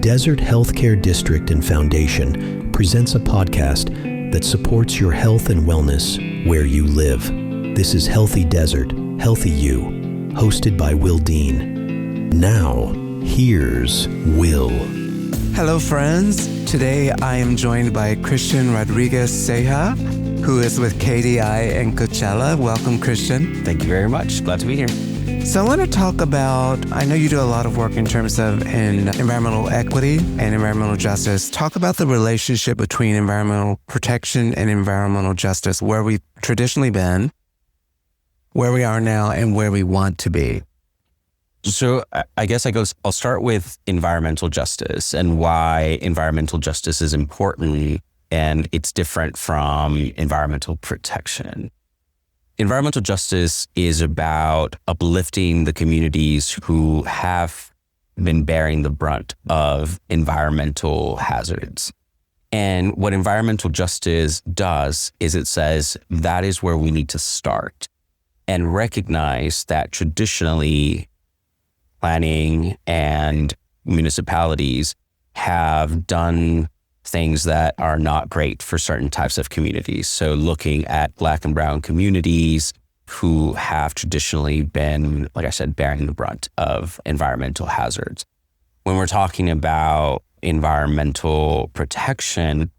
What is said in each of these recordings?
Desert Healthcare District and Foundation presents a podcast that supports your health and wellness where you live. This is Healthy Desert, Healthy You, hosted by Will Dean. Now, here's Will. Hello, friends. Today I am joined by Christian Rodriguez Ceja, who is with KDI and Coachella. Welcome, Christian. Thank you very much. Glad to be here. So I want to talk about, I know you do a lot of work in terms of environmental equity and environmental justice. Talk about the relationship between environmental protection and environmental justice, where we've traditionally been, where we are now, and where we want to be. So I guess I'll start with environmental justice and why environmental justice is important and it's different from environmental protection. Environmental justice is about uplifting the communities who have been bearing the brunt of environmental hazards. And what environmental justice does is it says that is where we need to start and recognize that traditionally planning and municipalities have done things that are not great for certain types of communities. So looking at Black and Brown communities who have traditionally been, like I said, bearing the brunt of environmental hazards. When we're talking about environmental protection,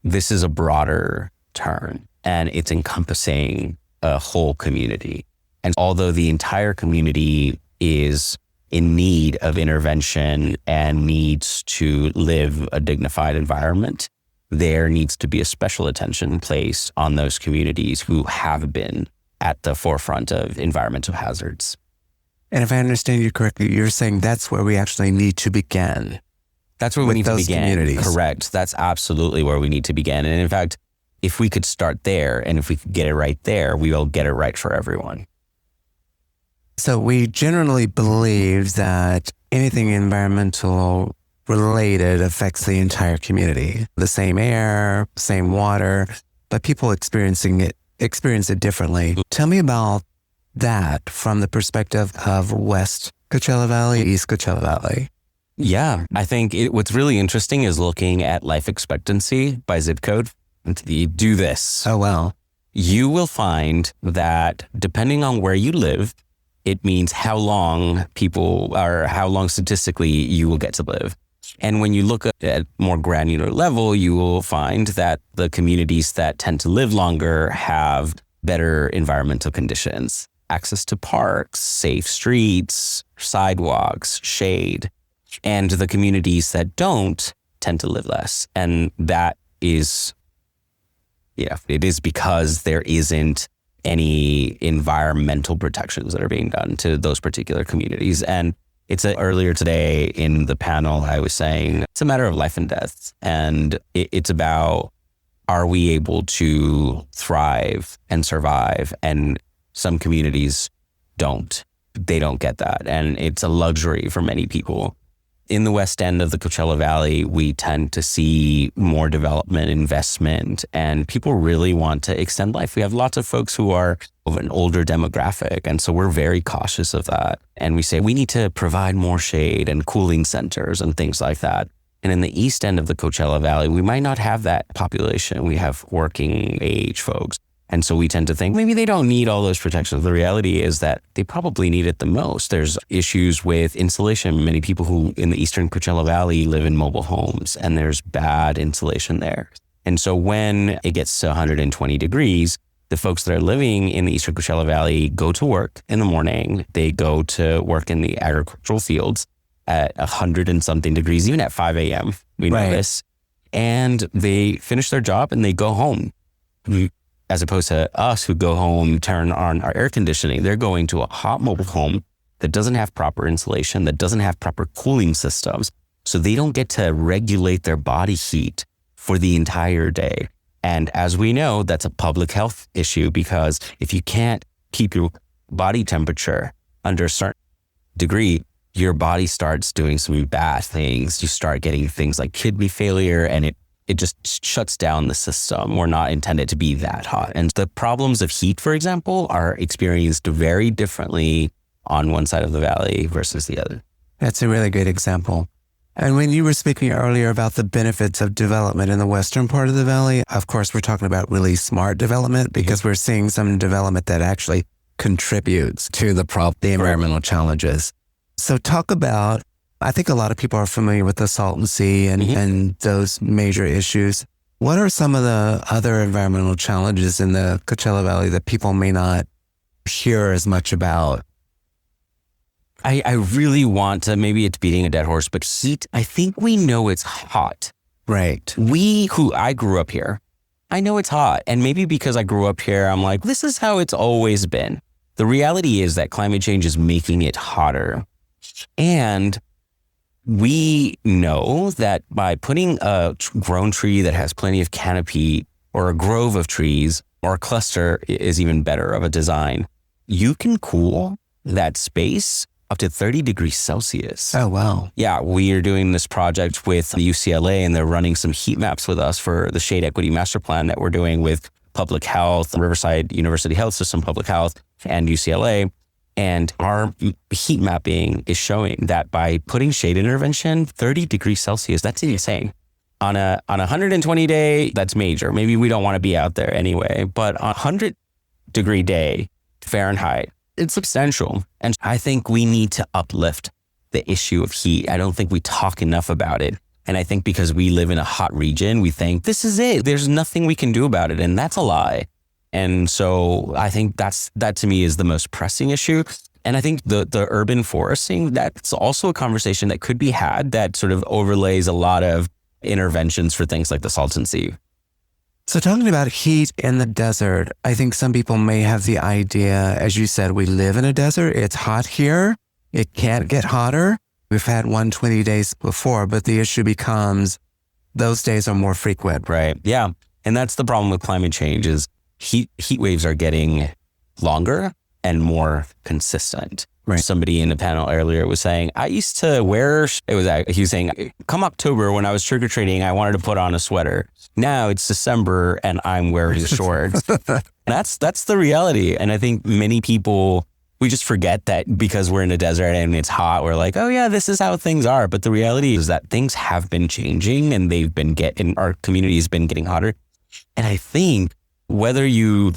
this is a broader term and it's encompassing a whole community. And although the entire community is in need of intervention and needs to live a dignified environment, there needs to be a special attention placed on those communities who have been at the forefront of environmental hazards. And if I understand you correctly, you're saying that's where we actually need to begin. That's where we need to begin. Communities. Correct. That's absolutely where we need to begin. And in fact, if we could start there and if we could get it right there, we will get it right for everyone. So we generally believe that anything environmental related affects the entire community. The same air, same water, but people experience it differently. Tell me about that from the perspective of West Coachella Valley, East Coachella Valley. Yeah, I think what's really interesting is looking at life expectancy by zip code. You do this. Oh, wow. You will find that depending on where you live, it means how long statistically you will get to live. And when you look at more granular level, you will find that the communities that tend to live longer have better environmental conditions, access to parks, safe streets, sidewalks, shade. And the communities that don't tend to live less. And that is, it is because there isn't any environmental protections that are being done to those particular communities. And earlier today in the panel, I was saying it's a matter of life and death. And it's about, are we able to thrive and survive? And some communities don't. They don't get that. And it's a luxury for many people. In the west end of the Coachella Valley, we tend to see more development, investment, and people really want to extend life. We have lots of folks who are of an older demographic, and so we're very cautious of that. And we say we need to provide more shade and cooling centers and things like that. And in the east end of the Coachella Valley, we might not have that population. We have working age folks. And so we tend to think maybe they don't need all those protections. The reality is that they probably need it the most. There's issues with insulation. Many people who in the eastern Coachella Valley live in mobile homes and there's bad insulation there. And so when it gets to 120 degrees, the folks that are living in the eastern Coachella Valley go to work in the morning. They go to work in the agricultural fields at 100 and something degrees, even at 5 a.m. We know this. And they finish their job and they go home. As opposed to us who go home, turn on our air conditioning, they're going to a hot mobile home that doesn't have proper insulation, that doesn't have proper cooling systems. So they don't get to regulate their body heat for the entire day. And as we know, that's a public health issue because if you can't keep your body temperature under a certain degree, your body starts doing some bad things. You start getting things like kidney failure and it just shuts down the system. We're not intended to be that hot. And the problems of heat, for example, are experienced very differently on one side of the valley versus the other. That's a really good example. And when you were speaking earlier about the benefits of development in the western part of the valley, of course, we're talking about really smart development because we're seeing some development that actually contributes to the environmental challenges. So talk about, I think a lot of people are familiar with the Salton Sea and those major issues. What are some of the other environmental challenges in the Coachella Valley that people may not hear as much about? I really want to, maybe it's beating a dead horse, but heat, I think we know it's hot. Right. I grew up here, I know it's hot. And maybe because I grew up here, I'm like, this is how it's always been. The reality is that climate change is making it hotter. And we know that by putting a grown tree that has plenty of canopy, or a grove of trees, or a cluster is even better of a design, you can cool that space up to 30 degrees Celsius. Oh, wow. Yeah, we are doing this project with the UCLA, and they're running some heat maps with us for the Shade Equity Master Plan that we're doing with Public Health, Riverside University Health System, Public Health, and UCLA. And our heat mapping is showing that by putting shade intervention, 30 degrees Celsius, that's insane. On a 120 day, that's major. Maybe we don't want to be out there anyway, but on a 100-degree day, Fahrenheit, it's substantial. And I think we need to uplift the issue of heat. I don't think we talk enough about it. And I think because we live in a hot region, we think this is it. There's nothing we can do about it. And that's a lie. And so I think that to me is the most pressing issue. And I think the urban foresting, that's also a conversation that could be had that sort of overlays a lot of interventions for things like the Salton Sea. So talking about heat in the desert, I think some people may have the idea, as you said, we live in a desert. It's hot here. It can't get hotter. We've had 120 days before, but the issue becomes those days are more frequent. Right. Yeah. And that's the problem with climate change is heat waves are getting longer and more consistent. Right. Somebody in the panel earlier was saying, I used to wear, he was saying, come October when I was trick-or-treating, I wanted to put on a sweater. Now it's December and I'm wearing shorts. That's the reality. And I think many people, we just forget that because we're in a desert and it's hot, we're like, oh yeah, this is how things are. But the reality is that things have been changing and our community has been getting hotter. And I think whether you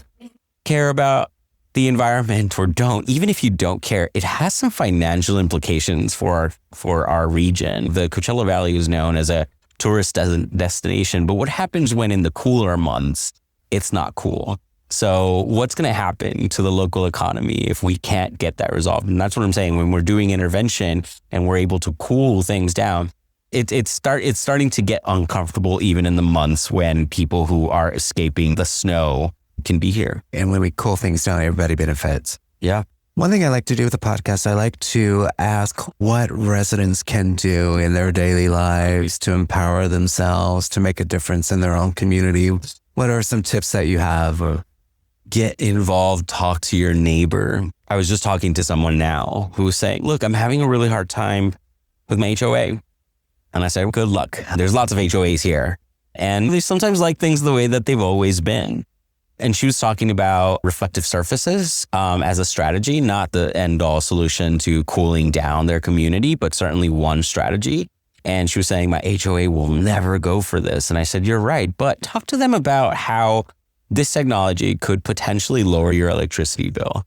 care about the environment or don't, even if you don't care, it has some financial implications for our region. The Coachella Valley is known as a tourist destination, but what happens when in the cooler months, it's not cool? So what's going to happen to the local economy if we can't get that resolved? And that's what I'm saying. When we're doing intervention and we're able to cool things down, it's starting to get uncomfortable even in the months when people who are escaping the snow can be here. And when we cool things down, everybody benefits. Yeah. One thing I like to do with the podcast, I like to ask what residents can do in their daily lives to empower themselves, to make a difference in their own community. What are some tips that you have? Get involved, talk to your neighbor. I was just talking to someone now who was saying, look, I'm having a really hard time with my HOA. And I said, good luck. There's lots of HOAs here. And they sometimes like things the way that they've always been. And she was talking about reflective surfaces as a strategy, not the end-all solution to cooling down their community, but certainly one strategy. And she was saying, my HOA will never go for this. And I said, you're right, but talk to them about how this technology could potentially lower your electricity bill.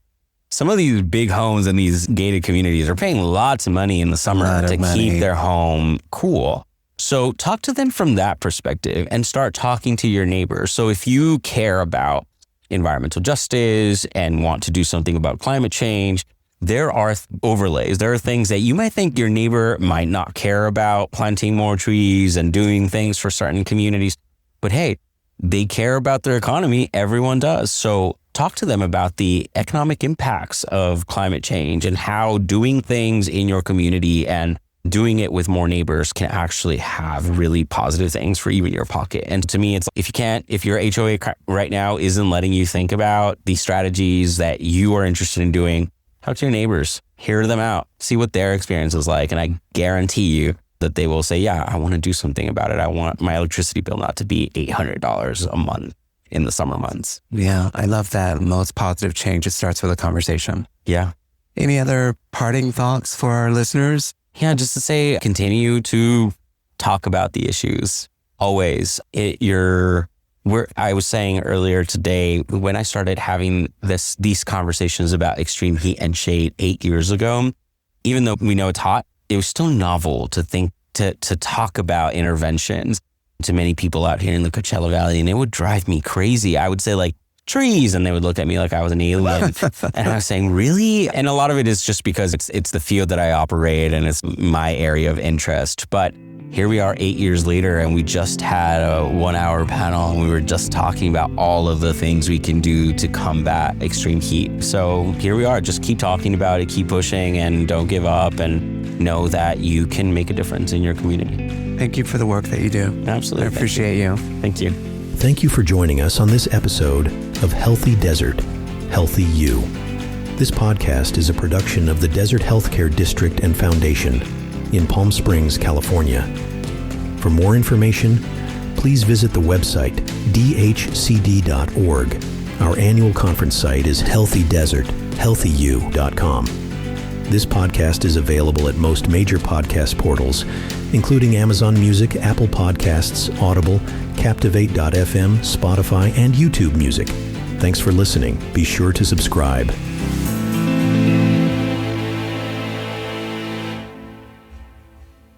Some of these big homes in these gated communities are paying lots of money in the summer to keep their home cool. So talk to them from that perspective and start talking to your neighbors. So if you care about environmental justice and want to do something about climate change, there are overlays. There are things that you might think your neighbor might not care about, planting more trees and doing things for certain communities. But hey, they care about their economy. Everyone does. So talk to them about the economic impacts of climate change and how doing things in your community and doing it with more neighbors can actually have really positive things for even your pocket. And to me, it's if your HOA right now isn't letting you think about the strategies that you are interested in doing, talk to your neighbors, hear them out, see what their experience is like. And I guarantee you that they will say, yeah, I want to do something about it. I want my electricity bill not to be $800 a month in the summer months. Yeah, I love that. Most positive change, it starts with a conversation. Yeah. Any other parting thoughts for our listeners? Yeah, just to say, continue to talk about the issues. Always. I was saying earlier today, when I started having these conversations about extreme heat and shade 8 years ago, even though we know it's hot, it was still novel to think to talk about interventions to many people out here in the Coachella Valley, and it would drive me crazy. I would say like trees, and they would look at me like I was an alien. And I was saying, really? And a lot of it is just because it's the field that I operate and it's my area of interest. But here we are 8 years later, and we just had a 1-hour panel, and we were just talking about all of the things we can do to combat extreme heat. So here we are, just keep talking about it, keep pushing, and don't give up, and know that you can make a difference in your community. Thank you for the work that you do. Absolutely. I appreciate you. Thank you. Thank you for joining us on this episode of Healthy Desert, Healthy You. This podcast is a production of the Desert Healthcare District and Foundation in Palm Springs, California. For more information, please visit the website dhcd.org. Our annual conference site is healthydesert.healthyu.com. This podcast is available at most major podcast portals, including Amazon Music, Apple Podcasts, Audible, Captivate.fm, Spotify, and YouTube Music. Thanks for listening. Be sure to subscribe.